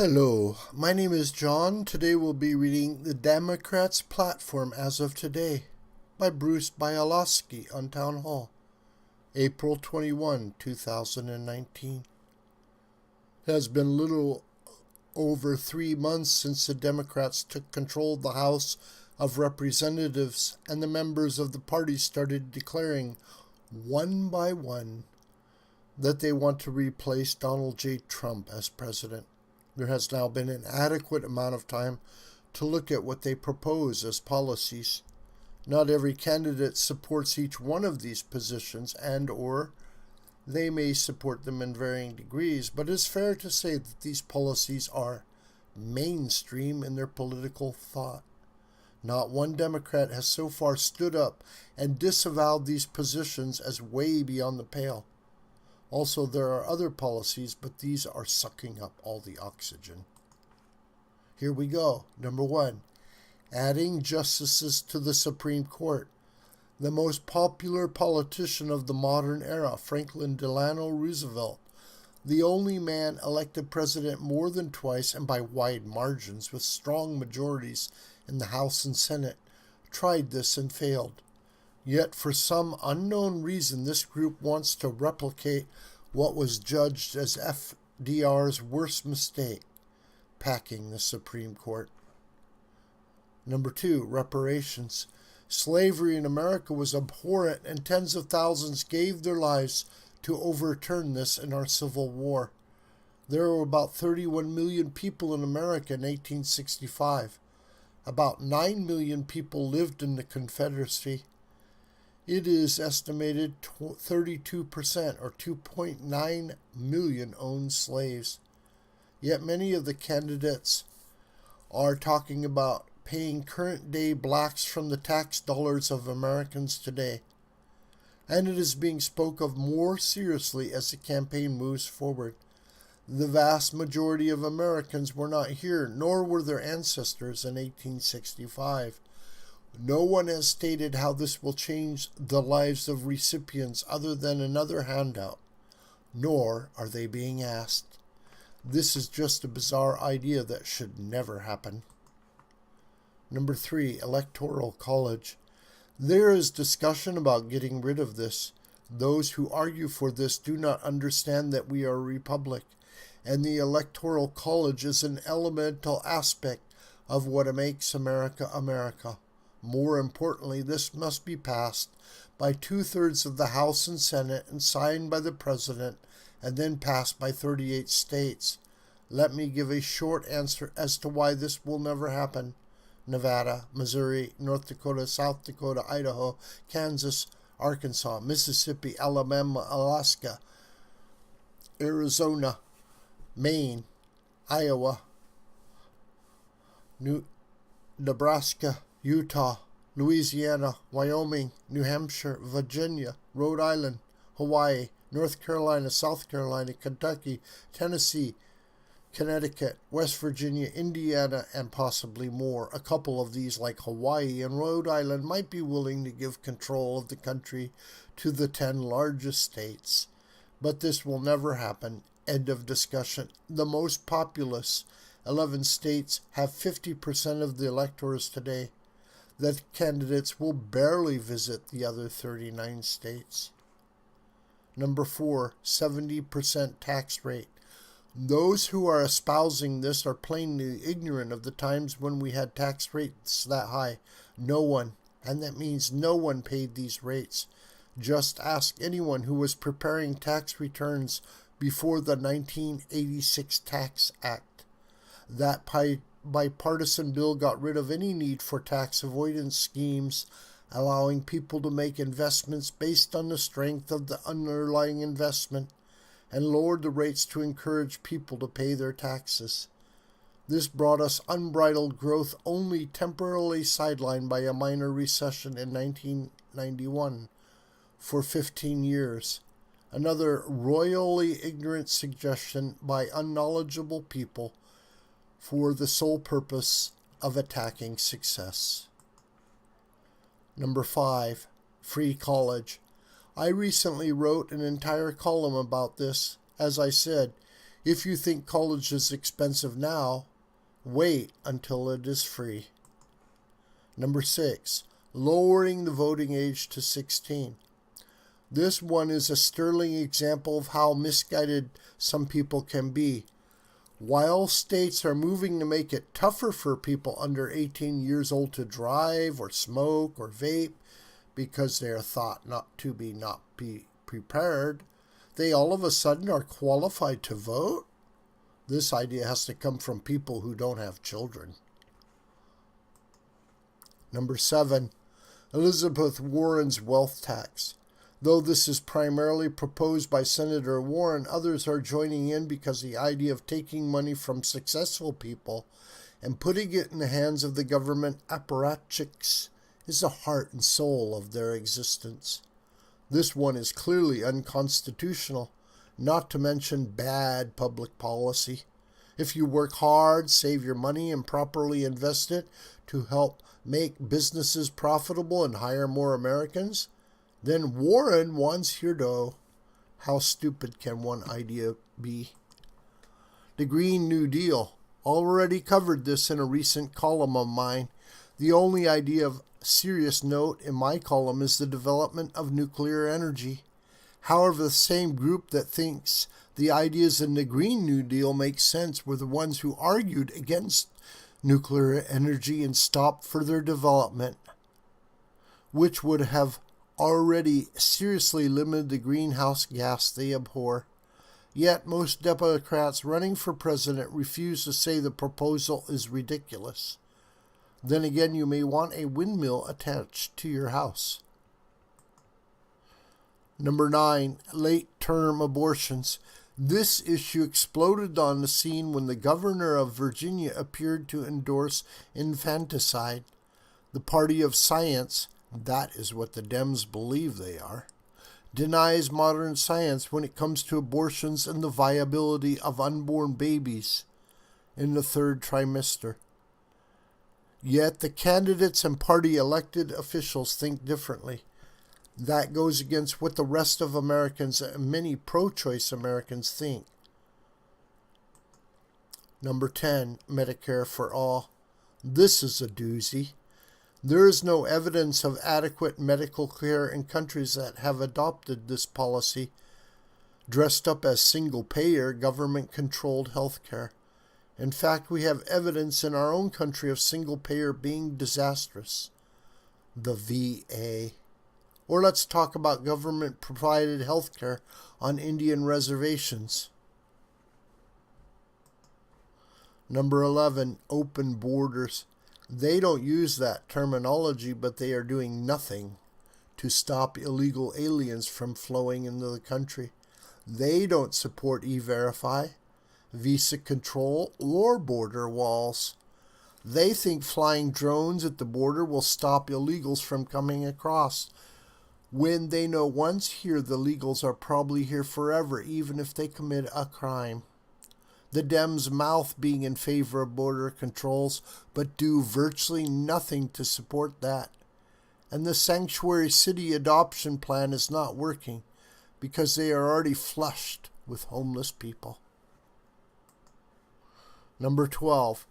Hello, my name is John. Today we'll be reading The Democrats' Platform as of Today by Bruce Bialosky on Townhall, April 21, 2019. It has been little over 3 months since the Democrats took control of the House of Representatives, and the members of the party started declaring, one by one, that they want to replace Donald J. Trump as president. There has now been an adequate amount of time to look at what they propose as policies. Not every candidate supports each one of these positions or they may support them in varying degrees, but it's fair to say that these policies are mainstream in their political thought. Not one Democrat has so far stood up and disavowed these positions as way beyond the pale. Also, there are other policies, but these are sucking up all the oxygen. Here we go. Number 1, adding justices to the Supreme Court. The most popular politician of the modern era, Franklin Delano Roosevelt, the only man elected president more than twice and by wide margins with strong majorities in the House and Senate, tried this and failed. Yet, for some unknown reason, this group wants to replicate what was judged as FDR's worst mistake, packing the Supreme Court. Number 2, reparations. Slavery in America was abhorrent, and tens of thousands gave their lives to overturn this in our Civil War. There were about 31 million people in America in 1865. About 9 million people lived in the Confederacy. It is estimated 32% or 2.9 million owned slaves. Yet many of the candidates are talking about paying current-day blacks from the tax dollars of Americans today. And it is being spoken of more seriously as the campaign moves forward. The vast majority of Americans were not here, nor were their ancestors in 1865. No one has stated how this will change the lives of recipients other than another handout, nor are they being asked. This is just a bizarre idea that should never happen. Number 3, Electoral College. There is discussion about getting rid of this. Those who argue for this do not understand that we are a republic, and the Electoral College is an elemental aspect of what makes America America. More importantly, this must be passed by 2/3 of the House and Senate and signed by the President and then passed by 38 states. Let me give a short answer as to why this will never happen. Nevada, Missouri, North Dakota, South Dakota, Idaho, Kansas, Arkansas, Mississippi, Alabama, Alaska, Arizona, Maine, Iowa, Nebraska, Utah, Louisiana, Wyoming, New Hampshire, Virginia, Rhode Island, Hawaii, North Carolina, South Carolina, Kentucky, Tennessee, Connecticut, West Virginia, Indiana, and possibly more. A couple of these, like Hawaii and Rhode Island, might be willing to give control of the country to the 10 largest states. But this will never happen. End of discussion. The most populous 11 states have 50% of the electors today. That candidates will barely visit the other 39 states. Number 4, 70% tax rate. Those who are espousing this are plainly ignorant of the times when we had tax rates that high. No one, and that means no one, paid these rates. Just ask anyone who was preparing tax returns before the 1986 Tax Act. That bipartisan bill got rid of any need for tax avoidance schemes, allowing people to make investments based on the strength of the underlying investment, and lowered the rates to encourage people to pay their taxes. This brought us unbridled growth, only temporarily sidelined by a minor recession in 1991 for 15 years. Another royally ignorant suggestion by unknowledgeable people for the sole purpose of attacking success. Number 5, free college. I recently wrote an entire column about this. As I said, If you think college is expensive now, wait until it is free. Number 6, lowering the voting age to 16. This one is a sterling example of how misguided some people can be. While states are moving to make it tougher for people under 18 years old to drive or smoke or vape because they are thought not be prepared, they all of a sudden are qualified to vote? This idea has to come from people who don't have children. Number 7, Elizabeth Warren's wealth tax. Though this is primarily proposed by Senator Warren, others are joining in because the idea of taking money from successful people and putting it in the hands of the government apparatchiks is the heart and soul of their existence. This one is clearly unconstitutional, not to mention bad public policy. If you work hard, save your money, and properly invest it to help make businesses profitable and hire more Americans, then Warren wants your dough. How stupid can one idea be? The Green New Deal. Already covered this in a recent column of mine. The only idea of serious note in my column is the development of nuclear energy. However, the same group that thinks the ideas in the Green New Deal make sense were the ones who argued against nuclear energy and stopped further development, which would have already seriously limited the greenhouse gas they abhor. Yet most Democrats running for president refuse to say the proposal is ridiculous. Then again, you may want a windmill attached to your house. Number 9, late-term abortions. This issue exploded on the scene when the governor of Virginia appeared to endorse infanticide. The party of science, that is what the Dems believe they are, denies modern science when it comes to abortions and the viability of unborn babies in the 3rd trimester. Yet the candidates and party elected officials think differently. That goes against what the rest of Americans and many pro-choice Americans think. Number 10, Medicare for all. This is a doozy. There is no evidence of adequate medical care in countries that have adopted this policy, dressed up as single-payer, government-controlled health care. In fact, we have evidence in our own country of single-payer being disastrous. The VA. Or let's talk about government-provided health care on Indian reservations. Number 11, open borders. They don't use that terminology, but they are doing nothing to stop illegal aliens from flowing into the country. They don't support E-Verify, visa control, or border walls. They think flying drones at the border will stop illegals from coming across, when they know once here the illegals are probably here forever, even if they commit a crime. The Dems mouth being in favor of border controls, but do virtually nothing to support that. And the sanctuary city adoption plan is not working because they are already flushed with homeless people. Number 12,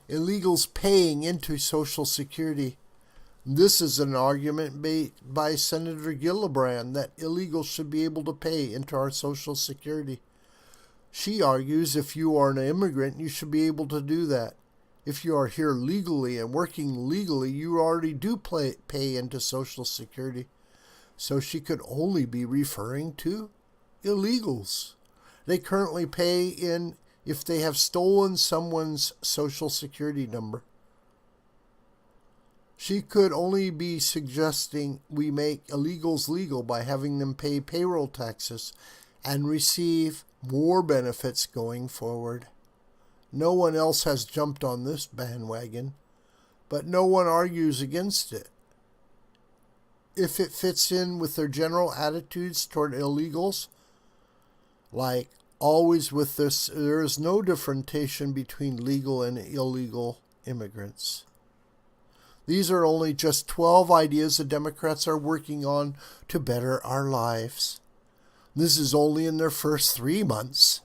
illegals paying into Social Security. This is an argument made by Senator Gillibrand that illegals should be able to pay into our Social Security. She argues if you are an immigrant, you should be able to do that. If you are here legally and working legally, you already do pay into Social Security. So she could only be referring to illegals. They currently pay in if they have stolen someone's Social Security number. She could only be suggesting we make illegals legal by having them pay payroll taxes and receive more benefits going forward. No one else has jumped on this bandwagon, but no one argues against it. If it fits in with their general attitudes toward illegals, like always with this, there is no differentiation between legal and illegal immigrants. These are only just 12 ideas the Democrats are working on to better our lives. This is only in their first 3 months.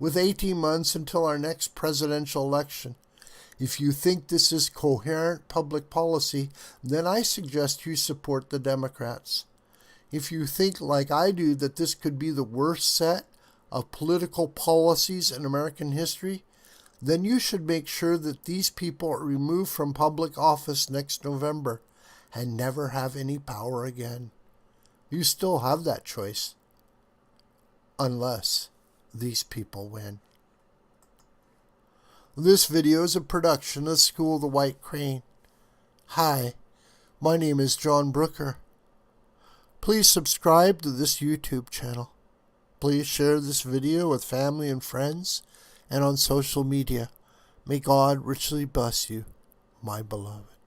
with 18 months until our next presidential election. If you think this is coherent public policy, then I suggest you support the Democrats. If you think, like I do, that this could be the worst set of political policies in American history, then you should make sure that these people are removed from public office next November and never have any power again. You still have that choice, unless these people win. This video is a production of School of the White Crane. Hi, my name is John Brooker. Please subscribe to this YouTube channel. Please share this video with family and friends and on social media. May God richly bless you, my beloved.